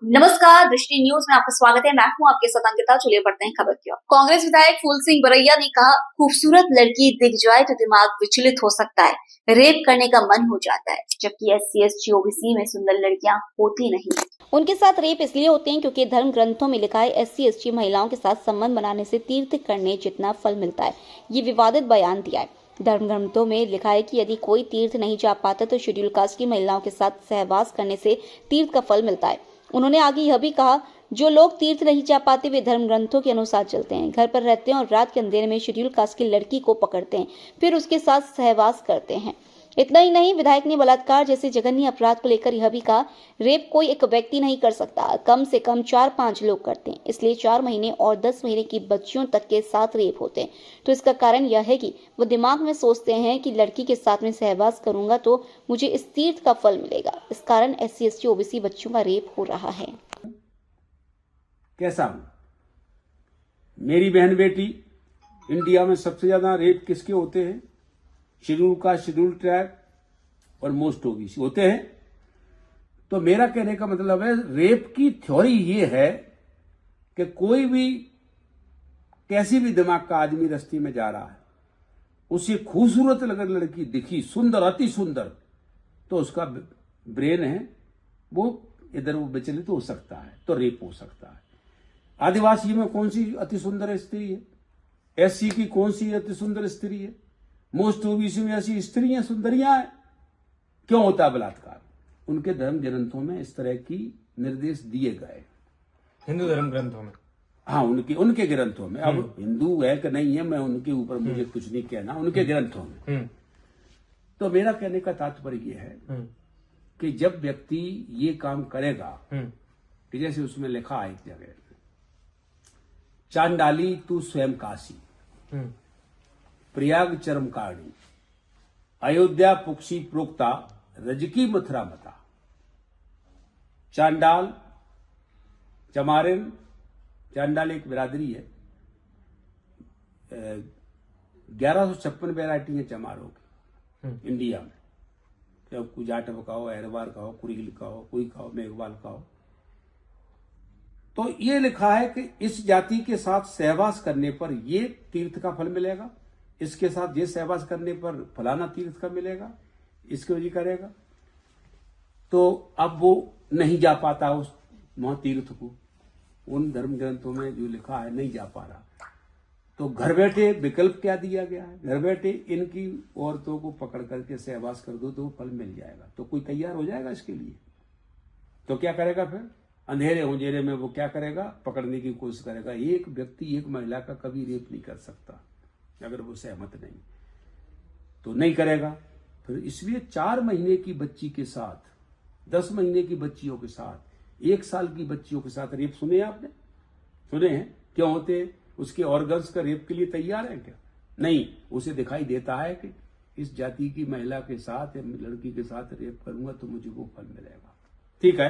नमस्कार, दृष्टि न्यूज में आपका स्वागत है। मैं हूं आपके साथ अंकिता। चलिए बढ़ते हैं खबर की ओर। कांग्रेस विधायक फूल सिंह बरैया ने कहा, खूबसूरत लड़की दिख जाए तो दिमाग विचलित हो सकता है, रेप करने का मन हो जाता है, जबकि SC ST OBC में सुंदर लड़कियां होती नहीं। उनके साथ रेप इसलिए होते हैं क्योंकि धर्म ग्रंथों में लिखा है SC ST महिलाओं के साथ संबंध बनाने से तीर्थ करने जितना फल मिलता है। ये विवादित बयान दिया है। धर्म ग्रंथों में लिखा है कि यदि कोई तीर्थ नहीं जा पाता तो शेड्यूल कास्ट की महिलाओं के साथ सहवास करने से तीर्थ का फल मिलता है। उन्होंने आगे यह भी कहा, जो लोग तीर्थ नहीं जा पाते वे धर्म ग्रंथों के अनुसार चलते हैं, घर पर रहते हैं और रात के अंधेरे में शेड्यूल कास्ट की लड़की को पकड़ते हैं, फिर उसके साथ सहवास करते हैं। इतना ही नहीं, विधायक ने बलात्कार जैसे जघन्य अपराध को लेकर यह भी कहा, रेप कोई एक व्यक्ति नहीं कर सकता, कम से कम 4-5 लोग करते हैं, इसलिए 4 महीने और 10 महीने की बच्चियों तक के साथ रेप होते हैं। तो इसका कारण यह है कि वो दिमाग में सोचते हैं कि लड़की के साथ में सहवास करूंगा तो मुझे इस तीर्थ का फल मिलेगा। इस कारण SC ST OBC बच्चों का रेप हो रहा है। कैसा हूं? मेरी बहन बेटी, इंडिया में सबसे ज्यादा रेप किसके होते हैं? शेड्यूल कास्ट, शेड्यूल ट्राइब और मोस्ट ओबीसी होते हैं। तो मेरा कहने का मतलब है, रेप की थ्योरी ये है कि कोई भी कैसी भी दिमाग का आदमी रस्ते में जा रहा है, उसे खूबसूरत अगर लड़की दिखी, सुंदर, अति सुंदर, तो उसका ब्रेन है वो इधर वो विचलित हो सकता है, तो रेप हो सकता है। आदिवासी में कौन सी अति सुंदर स्त्री है? SC की कौन सी अति सुंदर स्त्री है? मोस्ट ओबीसी में ऐसी स्त्रियां सुंदरियां हैं। क्यों होता है बलात्कार? उनके धर्म ग्रंथों में इस तरह की निर्देश दिए गए, हिंदू धर्म ग्रंथों में। हाँ, उनके ग्रंथों में। अब हिंदू है कि नहीं है, मैं उनके ऊपर मुझे कुछ नहीं कहना, उनके ग्रंथों में। तो मेरा कहने का तात्पर्य यह है कि जब व्यक्ति ये काम करेगा, कि जैसे उसमें लिखा है एक जगह, चांडाली तू स्वयं काशी, प्रयाग चरम कारणी, अयोध्या पुक्षी प्रोक्ता, रजकी मथुरा मता। चांडाल, चमारिन, चांडाल एक बिरादरी है। 1156 वैरायटी है चमारों की इंडिया में। चाहे कोई जाटव का हो, अहरवार का हो, कुरील का हो, कोई का हो, मेघवाल का हो। तो ये लिखा है कि इस जाति के साथ सहवास करने पर ये तीर्थ का फल मिलेगा, इसके साथ ये सहवास करने पर फलाना तीर्थ का मिलेगा, इसके वजह करेगा। तो अब वो नहीं जा पाता उस तीर्थ को, उन धर्म ग्रंथों में जो लिखा है नहीं जा पा रहा। तो घर बैठे विकल्प क्या दिया गया है? घर बैठे इनकी औरतों को पकड़ करके सहवास कर दो तो फल मिल जाएगा। तो कोई तैयार हो जाएगा इसके लिए? तो क्या करेगा फिर? अंधेरे उंजेरे में वो क्या करेगा? पकड़ने की कोशिश करेगा। एक व्यक्ति एक महिला का कभी रेप नहीं कर सकता अगर वो सहमत नहीं, तो नहीं करेगा। फिर इसलिए 4 महीने की बच्ची के साथ, 10 महीने की बच्चियों के साथ, 1 साल की बच्चियों के साथ रेप सुने आपने? सुने हैं? क्यों होते हैं? उसके ऑर्गन्स का रेप के लिए तैयार है क्या? नहीं, उसे दिखाई देता है कि इस जाति की महिला के साथ या लड़की के साथ रेप करूंगा तो मुझे वो फल मिलेगा। ठीक है,